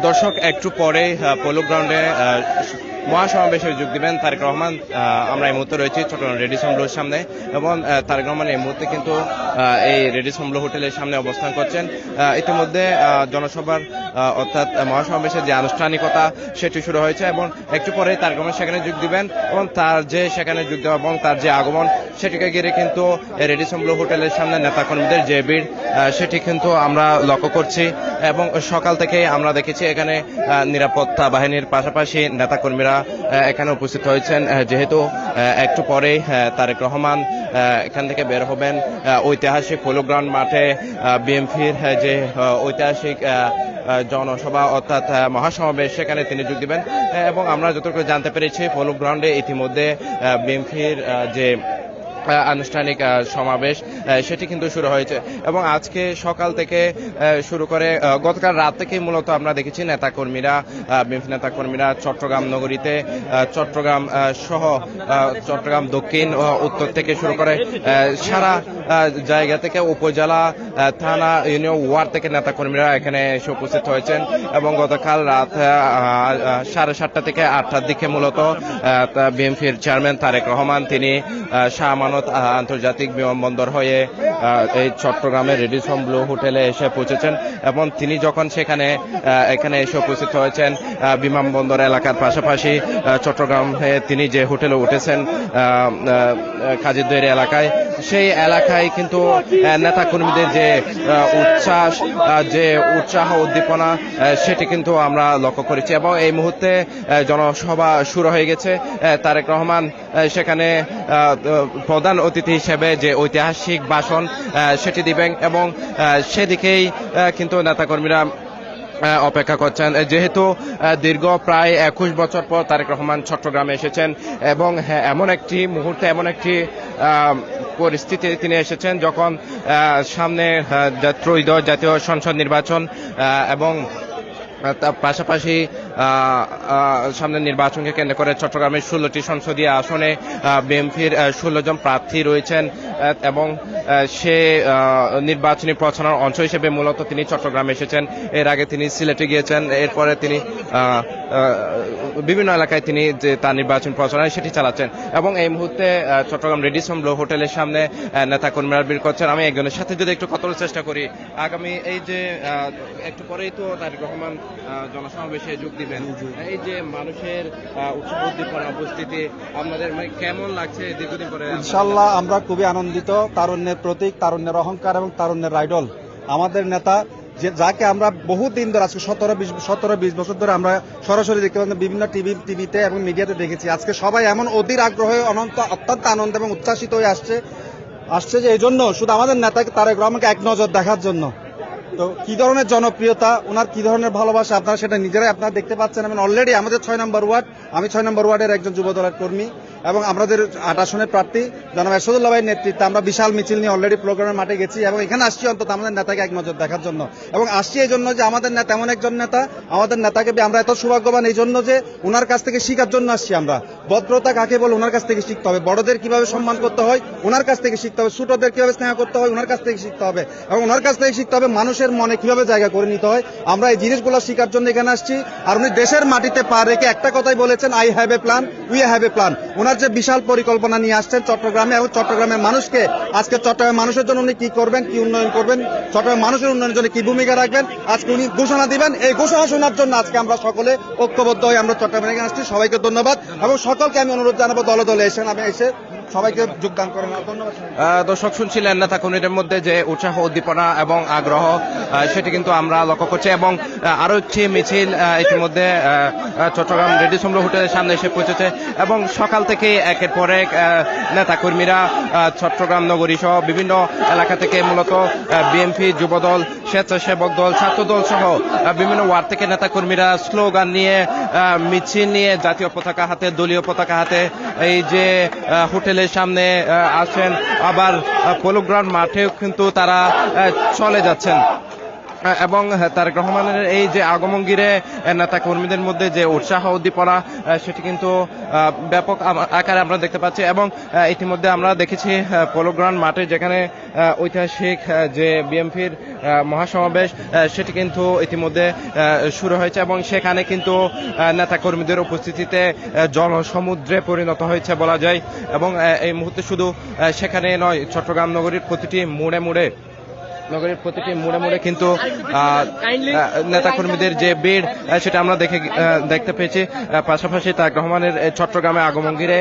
দর্শক একটু পরে পোলো গ্রাউন্ডে মহাসমাবেশে যোগ দিবেন তারেক রহমান। আমরা এই মুহূর্তে রয়েছি চট্টগ্রাম রেডিসন ব্লুর সামনে এবং তারেক রহমান এই মুহূর্তে কিন্তু এই রেডিসন ব্লু হোটেলের সামনে অবস্থান করছেন। ইতিমধ্যে জনসভার অর্থাৎ মহাসমাবেশের যে আনুষ্ঠানিকতা সেটি শুরু হয়েছে এবং একটু পরে তারেক রহমান সেখানে যোগ দিবেন এবং তার যে সেখানে যোগ দেওয়া এবং তার যে আগমন সেটিকে ঘিরে কিন্তু রেডিসন ব্লু হোটেলের সামনে নেতাকর্মীদের যে ভিড় সেটি কিন্তু আমরা লক্ষ্য করছি এবং সকাল থেকে আমরা দেখেছি এখানে নিরাপত্তা বাহিনীর পাশাপাশি নেতাকর্মীরা এখানে উপস্থিত হয়েছেন। যেহেতু একটু পরেই তারেক রহমান এখান থেকে বের হবেন ঐতিহাসিক পোলো গ্রাউন্ড মাঠে বিএনপির যে ঐতিহাসিক জনসভা অর্থাৎ মহাসমাবেশ সেখানে তিনি যোগ দিবেন এবং আমরা যতটুকু জানতে পেরেছি পোলো গ্রাউন্ডে ইতিমধ্যে বিএনপির যে আনুষ্ঠানিক সমাবেশ সেটি কিন্তু শুরু হয়েছে এবং আজকে সকাল থেকে শুরু করে গতকাল রাত থেকে মূলত আমরা দেখেছি নেতাকর্মীরা বিএনপি নেতাকর্মীরা চট্টগ্রাম নগরীতে চট্টগ্রাম সহ চট্টগ্রাম দক্ষিণ উত্তর থেকে শুরু করে সারা জায়গা থেকে উপজেলা থানা ইউনিয়ন ওয়ার্ড থেকে নেতাকর্মীরা এখানে এসে উপস্থিত হয়েছেন এবং গতকাল রাত 7:30 থেকে 8টার দিকে মূলত বিএনপির চেয়ারম্যান তারেক রহমান তিনি শাহ আমানত আন্তর্জাতিক বিমানবন্দর হয়ে এই চট্টগ্রামের রেডিসন ব্লু হোটেলে এসে পৌঁছেছেন এবং তিনি যখন এখানে এসে উপস্থিত হয়েছেন বিমানবন্দর এলাকার পাশাপাশি চট্টগ্রাম তিনি যে হোটেলে উঠেছেন কাজীরদুয়ারি এলাকায় সেই এলাকায় কিন্তু নেতাকর্মীদের যে উচ্ছ্বাস যে উৎসাহ উদ্দীপনা সেটি কিন্তু আমরা লক্ষ্য করেছি এবং এই মুহূর্তে জনসভা শুরু হয়ে গেছে। তারেক রহমান সেখানে প্রধান অতিথি হিসেবে যে ঐতিহাসিক ভাষণ সেটি দিবেন এবং সেদিকেই কিন্তু নেতাকর্মীরা অপেক্ষা করছেন। যেহেতু দীর্ঘ প্রায় 21 বছর পর তারেক রহমান চট্টগ্রামে এসেছেন এবং এমন একটি মুহূর্তে এমন একটি পরিস্থিতি তিনি এসেছেন যখন সামনে ত্রয়োদশ জাতীয় সংসদ নির্বাচন এবং তার পাশাপাশি সামনে নির্বাচনকে কেন্দ্র করে চট্টগ্রামের 16টি সংসদীয় আসনে বিএনপির 16 জন প্রার্থী রয়েছেন এবং সে নির্বাচনী প্রচারণার অংশ হিসেবে মূলত তিনি চট্টগ্রামে এসেছেন। এর আগে তিনি সিলেটে গিয়েছেন, এরপরে তিনি বিভিন্ন এলাকায় তিনি যে তার নির্বাচন প্রচারণা সেটি চালাচ্ছেন এবং এই মুহূর্তে চট্টগ্রাম রেডিসন ব্লু হোটেলের সামনে নেতাকর্মীরা ভিড় করছেন। আমি একজনের সাথে যদি একটু কথা বলার চেষ্টা করি, আগামী এই যে একটু পরেই তো তারেক রহমান জনসমাবেশে যোগ দিবেন, এই যে মানুষের উৎসাহ উদ্দীপনা উপস্থিতি আপনাদের কেমন লাগছে দীর্ঘদিন পরে? ইনশাআল্লাহ আমরা খুবই আনন্দিত। তারুণ্যের প্রতীক, তারুণ্যের অহংকার এবং তারুণ্যের আইডল আমাদের নেতা, যাকে আমরা বহুদিন ধরে আজকে 17-20 বছর ধরে আমরা সরাসরি দেখতে পাচ্ছি বিভিন্ন টিভিতে এবং মিডিয়াতে দেখেছি। আজকে সবাই এমন অধীর আগ্রহে অত্যন্ত আনন্দ এবং উচ্ছ্বাসিত হয়ে আসছে যে এই জন্য শুধু আমাদের নেতাকে তারেক রহমানকে এক নজর দেখার জন্য। তো কি ধরনের জনপ্রিয়তা, ওনার কি ধরনের ভালোবাসা আপনারা সেটা নিজেরাই আপনারা দেখতে পাচ্ছেন। এবং অলরেডি আমাদের 6 নম্বর ওয়ার্ড, আমি 6 নম্বর ওয়ার্ডের একজন যুব দলের কর্মী এবং আমাদের 8 আসনের প্রার্থী জনাব এরশাদুল্লাহ ভাইয়ের নেতৃত্বে আমরা বিশাল মিছিল নিয়ে অলরেডি প্রোগ্রামের মাঠে গেছি এবং এখানে আসছি অন্তত আমাদের নেতাকে এক নজর দেখার জন্য। এবং আসছি এই জন্য যে আমাদের নেতা এমন একজন নেতা, আমাদের নেতাকে আমরা এত সৌভাগ্যবান এই জন্য যে ওনার কাছ থেকে শিখার জন্য আসছি আমরা। ভদ্রতা কাকে বলে ওনার কাছ থেকে শিখতে হবে, বড়দের কিভাবে সম্মান করতে হয় ওনার কাছ থেকে শিখতে হবে, ছোটদের কিভাবে স্নেহ করতে হয় ওনার কাছ থেকে শিখতে হবে এবং ওনার কাছ থেকে শিখতে হবে মানুষের মনে কিভাবে জায়গা করে নিতে হয়। আমরা এই জিনিসগুলো শিখার জন্য এখানে আসছি। আর উনি দেশের মাটিতে পা রেখে একটা কথাই বলেছেন, I have a plan, we have a plan. ওনার যে বিশাল পরিকল্পনা নিয়ে আসছেন চট্টগ্রামে এবং চট্টগ্রামের মানুষকে, আজকে চট্টগ্রামের মানুষের জন্য উনি কি করবেন, কি উন্নয়ন করবেন, চট্টগ্রামের মানুষের উন্নয়নের জন্য কি ভূমিকা রাখবেন, আজকে উনি ঘোষণা দিবেন। এই ঘোষণা শোনার জন্য আজকে আমরা সকলে ঐক্যবদ্ধ হয়ে আমরা চট্টগ্রামে এখানে আসছি। সবাইকে ধন্যবাদ এবং সকলকে আমি অনুরোধ জানাবো দলে দলে এসে সবাইকে যোগদান করেন। ধন্যবাদ। দর্শক শুনছিলেন নেতাকর্মীদের মধ্যে যে উৎসাহ উদ্দীপনা এবং আগ্রহ সেটি কিন্তু আমরা লক্ষ্য করছি এবং আরো একটি মিছিল ইতিমধ্যে চট্টগ্রাম রেডিসন ব্লু হোটেলের সামনে এসে পৌঁছেছে এবং সকাল থেকে একের পর এক নেতাকর্মীরা চট্টগ্রাম নগরী সহ বিভিন্ন এলাকা থেকে মূলত বিএনপি, যুবদল, স্বেচ্ছাসেবক দল, ছাত্রদল সহ বিভিন্ন ওয়ার্ড থেকে নেতাকর্মীরা স্লোগান নিয়ে মিছিল নিয়ে জাতীয় পতাকা হাতে, দলীয় পতাকা হাতে এই যে হোটেলের সামনে আসেন, আবার পোলো গ্রাউন্ড মাঠেও কিন্তু তারা চলে যাচ্ছেন। এবং তারেক রহমানের এই যে আগমন ঘিরে নেতা কর্মীদের মধ্যে যে উৎসাহ উদ্দীপনা সেটি কিন্তু ব্যাপক আকারে আমরা দেখতে পাচ্ছি। এবং ইতিমধ্যে আমরা দেখেছি পোলো গ্রাউন্ড মাঠে যেখানে ঐতিহাসিক যে বিএনপির মহাসমাবেশ সেটি কিন্তু ইতিমধ্যে শুরু হয়েছে এবং সেখানে কিন্তু নেতা কর্মীদের উপস্থিতিতে জনসমুদ্রে পরিণত হয়েছে বলা যায়। এবং এই মুহূর্তে শুধু সেখানে নয়, চট্টগ্রাম নগরীর প্রতিটি মোড়ে কিন্তু নেতাকর্মীদের যে ভিড় সেটা আমরা দেখতে পেয়েছি। পাশাপাশি তারেক রহমানের চট্টগ্রামে আগমন ঘিরে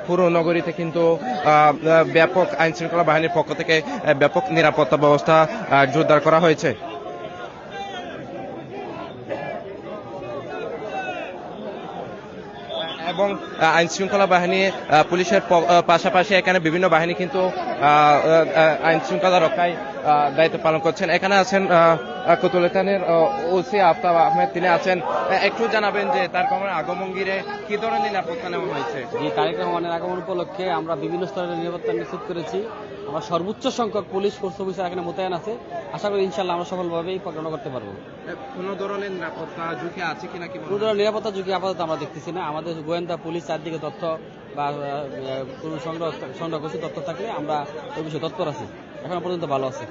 পুরো নগরীতে কিন্তু ব্যাপক আইন শৃঙ্খলা বাহিনীর পক্ষ থেকে ব্যাপক নিরাপত্তা ব্যবস্থা জোরদার করা হয়েছে। এবং আইন শৃঙ্খলা বাহিনী পুলিশের পাশাপাশি এখানে বিভিন্ন বাহিনী কিন্তু আইন শৃঙ্খলা রক্ষায় দায়িত্ব পালন করছেন। এখানে আছেন কোতোয়ালির ওসি আফতাব আহমেদ, তিনি আছেন। একটু জানাবেন যে তারেক রহমানের আগমন ঘিরে কি ধরনের নিরাপত্তা নেওয়া হয়েছে? তারেক রহমানের আগমন উপলক্ষে আমরা বিভিন্ন স্তরের নিরাপত্তা নিশ্চিত করেছি। আমরা সর্বোচ্চ সংখ্যক পুলিশ ফোর্স অফিসার এখানে মোতায়েন আছে। আশা করি ইনশাল্লাহ আমরা সফলভাবে পরিচালনা করতে পারবো। কোনো ধরনের নিরাপত্তা ঝুঁকি আছে কিনা? কোনো ধরনের নিরাপত্তা ঝুঁকি আপাতত আমরা দেখতেছি না। আমাদের গোয়েন্দা পুলিশ চারদিকে তথ্য বা সংগ্রহ করছি, তথ্য থাকলে আমরা ওই বিষয়ে তৎপর আছি। এখনো পর্যন্ত ভালো আছে।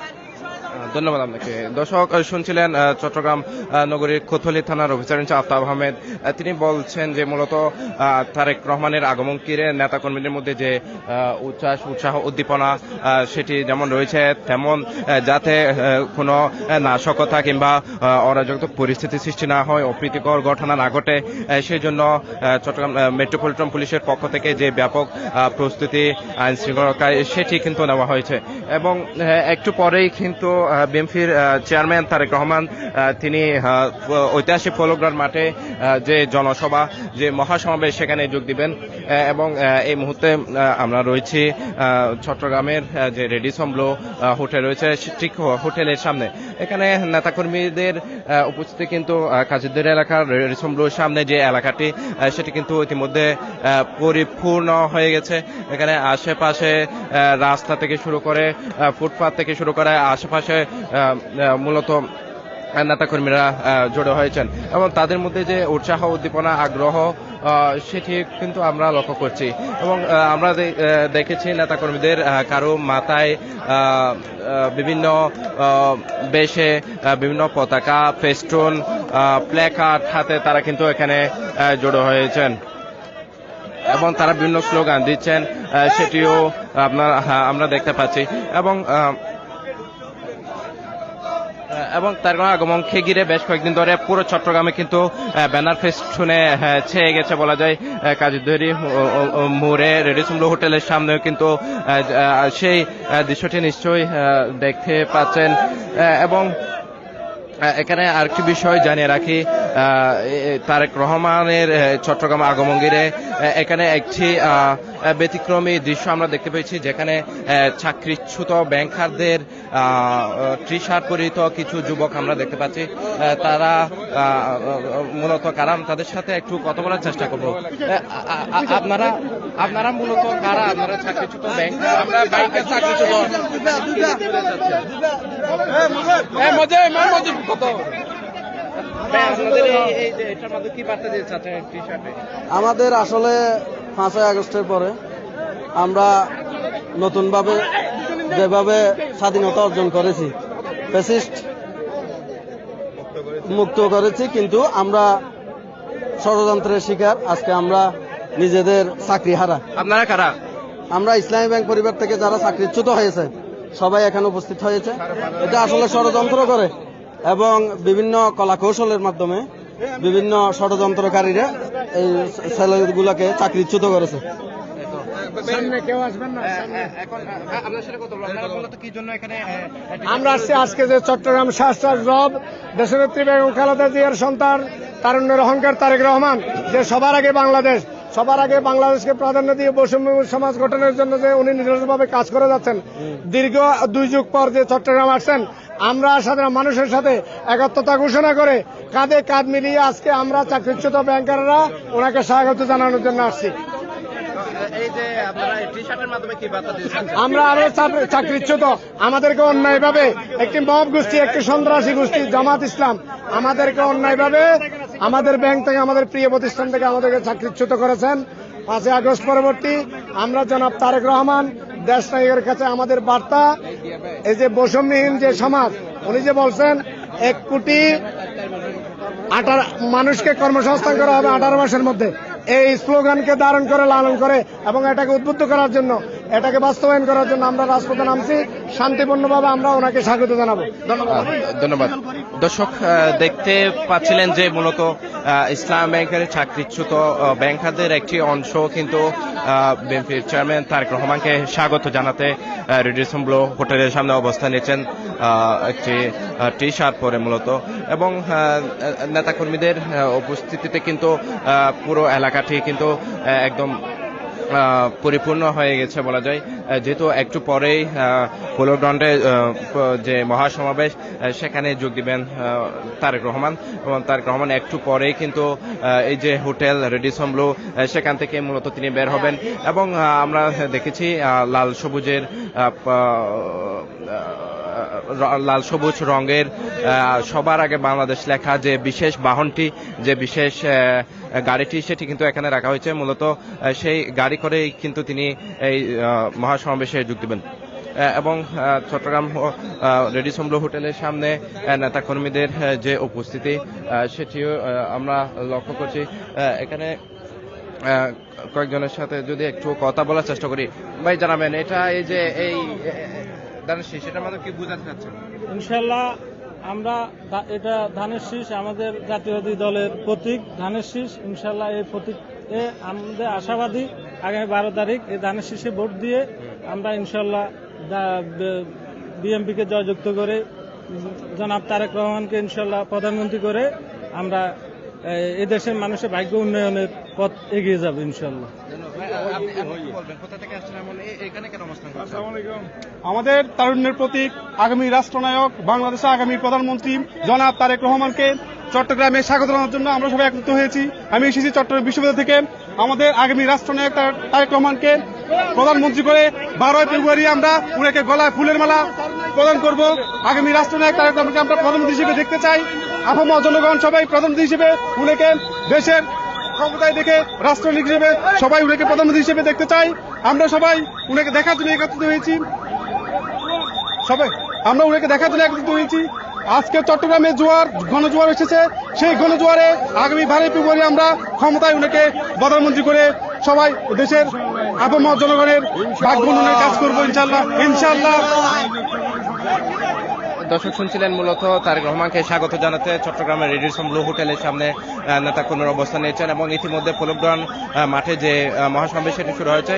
ধন্যবাদ আপনাকে। দর্শক, শুনছিলেন চট্টগ্রাম নগরীর কোতোয়ালি থানার অফিসার ইনচার্জ আফতাব আহমেদ। তিনি বলছেন যে মূলত তারেক রহমানের আগমন ঘিরে নেতাকর্মীদের মধ্যে যে উৎসাহ উদ্দীপনা সেটি যেমন রয়েছে, তেমন যাতে কোনো নাশকতা কিংবা অরাজকতা পরিস্থিতি সৃষ্টি না হয়, অপ্রীতিকর ঘটনা না ঘটে, সেই জন্য চট্টগ্রাম মেট্রোপলিটন পুলিশের পক্ষ থেকে যে ব্যাপক প্রস্তুতি আইন শৃঙ্খলা সেটি কিন্তু নেওয়া হয়েছে। এবং একটু পরেই কিন্তু বিএনপির চেয়ারম্যান তারেক রহমান তিনি ঐতিহাসিক পোলো গ্রাউন্ড মাঠে যে জনসভা, যে মহাসমাবেশ সেখানে যোগ দিবেন। এবং এই মুহূর্তে আমরা রয়েছি চট্টগ্রামের যে রেডিসন ব্লু হোটেল রয়েছে ঠিক হোটেলের সামনে। এখানে নেতাকর্মীদের উপস্থিতি কিন্তু কাজীদের এলাকার রেডিসন ব্লুর সামনে যে এলাকাটি সেটি কিন্তু ইতিমধ্যে পরিপূর্ণ হয়ে গেছে। এখানে আশেপাশে রাস্তা থেকে শুরু করে ফুটপাথ থেকে শুরু করে আশেপাশে মূলত নেতাকর্মীরা জড়ো হয়েছেন এবং তাদের মধ্যে যে উৎসাহ উদ্দীপনা আগ্রহ সেটি কিন্তু আমরা লক্ষ্য করছি। এবং আমরা দেখেছি নেতাকর্মীদের কারো মাথায় বিভিন্ন বেশে বিভিন্ন পতাকা, ফেস্টুন, প্ল্যাকার্ড হাতে তারা কিন্তু এখানে জড়ো হয়েছেন এবং তারা বিভিন্ন স্লোগান দিচ্ছেন, সেটিও আমরা দেখতে পাচ্ছি। এবং তার আগমনকে ঘিরে বেশ কয়েকদিন ধরে পুরো চট্টগ্রামে কিন্তু ব্যানার ফেস্টুনে ছেয়ে গেছে বলা যায়। কাজীদুয়ারি মোড়ে রেডিসন ব্লু হোটেলের সামনেও কিন্তু সেই দৃশ্যটি নিশ্চয়ই দেখতে পাচ্ছেন। এবং এখানে আরেকটি বিষয় জানিয়ে রাখি, তারেক রহমানের চট্টগ্রাম আগমন ঘিরে এখানে একটি ব্যতিক্রমী দৃশ্য আমরা দেখতে পেয়েছি, যেখানে চাকরিচ্যুত ব্যাংকারদের টি শার্ট পরিহিত কিছু যুবক আমরা দেখতে পাচ্ছি। তারা মূলত কারা, তাদের সাথে একটু কথা বলার চেষ্টা করব। আপনারা মূলত কারা? আপনারা চাকরিচ্যুত ব্যাংকার? আমরা ব্যাংকের চাকরিচ্যুত। আমাদের আসলে 5ই আগস্টের পরে আমরা নতুনভাবে যেভাবে স্বাধীনতা অর্জন করেছি, ফ্যাসিস্ট মুক্ত করেছি, কিন্তু আমরা ষড়যন্ত্রের শিকার। আজকে আমরা নিজেদের চাকরি হারা। আপনারা কারা? আমরা ইসলামী ব্যাংক পরিবার থেকে যারা চাকরিচ্যুত হয়েছে সবাই এখানে উপস্থিত হয়েছে। এটা আসলে ষড়যন্ত্র করে এবং বিভিন্ন কলা কৌশলের মাধ্যমে বিভিন্ন ষড়যন্ত্রকারীরা এই ছেলেগুলোকে চাকরিচ্যুত করেছে। আমরা আসছি আজকে যে চট্টগ্রাম শাহবাগ রব দেশনেত্রী বেগম খালেদা জিয়ার সন্তান, তারুণ্যের অহংকার তারেক রহমান, যে সবার আগে বাংলাদেশকে প্রাধান্য দিয়ে বৈষম্য সমাজ গঠনের জন্য যে উনি নিরলসভাবে কাজ করে যাচ্ছেন, দীর্ঘ 2 যুগ পর যে চট্টগ্রাম আসছেন, আমরা সাধারণ মানুষের সাথে একাত্মতা ঘোষণা করে কাঁধে কাঁধ মিলিয়ে আজকে আমরা চাকরিচ্যুত ব্যাংকাররা ওনাকে স্বাগত জানানোর জন্য আসছি। এই যে আপনারা টি শার্টের মাধ্যমে কি বার্তা দিচ্ছেন? আমরা আরো চাকরিচ্যুত আমাদেরকে অন্যায়ভাবে একটি মব গোষ্ঠী, একটি সন্ত্রাসী গোষ্ঠী জামাত ইসলাম আমাদেরকে অন্যায়ভাবে আমাদের ব্যাংক থেকে, আমাদের প্রিয় প্রতিষ্ঠান থেকে আমাদেরকে চাকরিচ্যুত করেছেন। 5ই আগস্ট পরবর্তী আমরা জনাব তারেক রহমান দেশ নায়কের কাছে আমাদের বার্তা, এই যে বৈষম্যহীন যে সমাজ, উনি যে বলছেন 1 কোটি মানুষকে কর্মসংস্থান করা হবে 18 মাসের মধ্যে, এই স্লোগানকে ধারণ করে লালন করে এবং এটাকে উদ্বুদ্ধ করার জন্য, এটাকে বাস্তবায়ন করার জন্য আমরা রাজপথে নামছি। শান্তিপূর্ণভাবে আমরা ওনাকে স্বাগত জানাবো। ধন্যবাদ। ধন্যবাদ। দর্শক, দেখতে পাচ্ছিলেন যে মূলত ইসলাম ব্যাংকের চাকরিচ্যুত ব্যাংকারদের একটি অংশ কিন্তু বিএনপির চেয়ারম্যান তারেক রহমানকে স্বাগত জানাতে রেডিসন ব্লু হোটেলের সামনে অবস্থান নিয়েছেন একটি টি শার্ট পরে মূলত, এবং নেতাকর্মীদের উপস্থিতিতে কিন্তু পুরো এলাকাটি কিন্তু একদম পরিপূর্ণ হয়ে গেছে বলা যায়, যেহেতু একটু পরেই পোলো গ্রাউন্ডে যে মহাসমাবেশ সেখানে যোগ দিবেন তারেক রহমান, এবং তারেক রহমান একটু পরেই কিন্তু এই যে হোটেল রেডিসন ব্লু সেখান থেকে মূলত তিনি বের হবেন, এবং আমরা দেখেছি লাল সবুজ রঙের সবার আগে বাংলাদেশ লেখা যে বিশেষ বাহনটি, যে বিশেষ গাড়িটি, সেটি কিন্তু এখানে রাখা হয়েছে। মূলত সেই গাড়ি করেই কিন্তু তিনি এই মহাসমাবেশে যোগ দেবেন, এবং চট্টগ্রাম রেডিসন ব্লু হোটেলের সামনে নেতাকর্মীদের যে উপস্থিতি সেটিও আমরা লক্ষ্য করছি। এখানে কয়েকজনের সাথে যদি একটু কথা বলার চেষ্টা করি, ভাই জানাবেন এটা এই যে এই সেটার মধ্যে কি বোঝাতে চাচ্ছেন? ইনশাল্লাহ আমরা এটা ধানের শীষ, আমাদের জাতীয়বাদী দলের প্রতীক ধানের শীষ। ইনশাল্লাহ এই প্রতীকে আমাদের আশাবাদী আগামী 12 তারিখ এই ধানের শীষে ভোট দিয়ে আমরা ইনশাল্লাহ বিএনপিকে জয়যুক্ত করে জনাব তারেক রহমানকে ইনশাল্লাহ প্রধানমন্ত্রী করে আমরা এদেশের মানুষের ভাগ্য উন্নয়নের পথ এগিয়ে যাবে ইনশাল্লাহ। আমাদের তারুণ্যের প্রতীক, আগামী রাষ্ট্রনায়ক, বাংলাদেশের আগামী প্রধানমন্ত্রী জনাব তারেক রহমানকে চট্টগ্রামে স্বাগত জানানোর জন্য আমরা সবাই একত্রিত হয়েছি। আমি এসেছি চট্টগ্রাম বিশ্ববিদ্যালয় থেকে। আমাদের আগামী রাষ্ট্রনায়ক তারেক রহমানকে প্রধানমন্ত্রী করে 12 ফেব্রুয়ারি আমরা উনাকে গলায় ফুলের মালা প্রদান করব। আগামী রাষ্ট্রনায়ক তারেক রহমানকে আমরা প্রধানমন্ত্রী হিসেবে দেখতে চাই। আপামর জনগণ সবাই প্রধানমন্ত্রী হিসেবে উনাকে দেশের ক্ষমতায় দেখে রাষ্ট্রনায়ক হিসেবে সবাই উনাকে প্রধানমন্ত্রী হিসেবে দেখতে চাই। আমরা সবাই উনাকে দেখার জন্য একত্রিত হয়েছি। আজকে চট্টগ্রামে গণজোয়ার এসেছে। সেই গণজোয়ারে আগামী 12 ফেব্রুয়ারি আমরা ক্ষমতায় উনাকে প্রধানমন্ত্রী করে সবাই দেশের আপামর জনগণের ভাগ্য উন্নয়নের কাজ করবো ইনশাআল্লাহ। দর্শক শুনছিলেন মূলত তারেক রহমানকে স্বাগত জানাতে চট্টগ্রামের রেডিসন ব্লু হোটেলের সামনে নেতাকর্মীরা অবস্থান নিয়েছেন, এবং ইতিমধ্যে পোলোগ্রাউন্ড মাঠে যে মহাসমাবেশ সেটি শুরু হয়েছে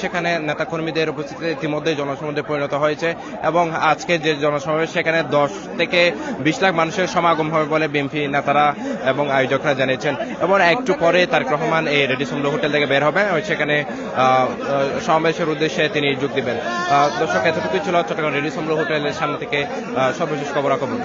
সেখানে নেতাকর্মীদের উপস্থিতিতে ইতিমধ্যে জনসমুদ্রে পরিণত হয়েছে, এবং আজকে যে জনসমাবেশ সেখানে 10 থেকে 20 লাখ মানুষের সমাগম হবে বলে বিএনপি নেতারা এবং আয়োজকরা জানিয়েছেন, এবং একটু পরে তারেক রহমান এই রেডিসন ব্লু হোটেল থেকে বের হবে, সেখানে সমাবেশের উদ্দেশ্যে তিনি যোগ দিবেন। দর্শক, এতটুকুই ছিল চট্টগ্রাম রেডিসন ব্লু হোটেলের সামনে থেকে সর্বশেষ খবরাখবর।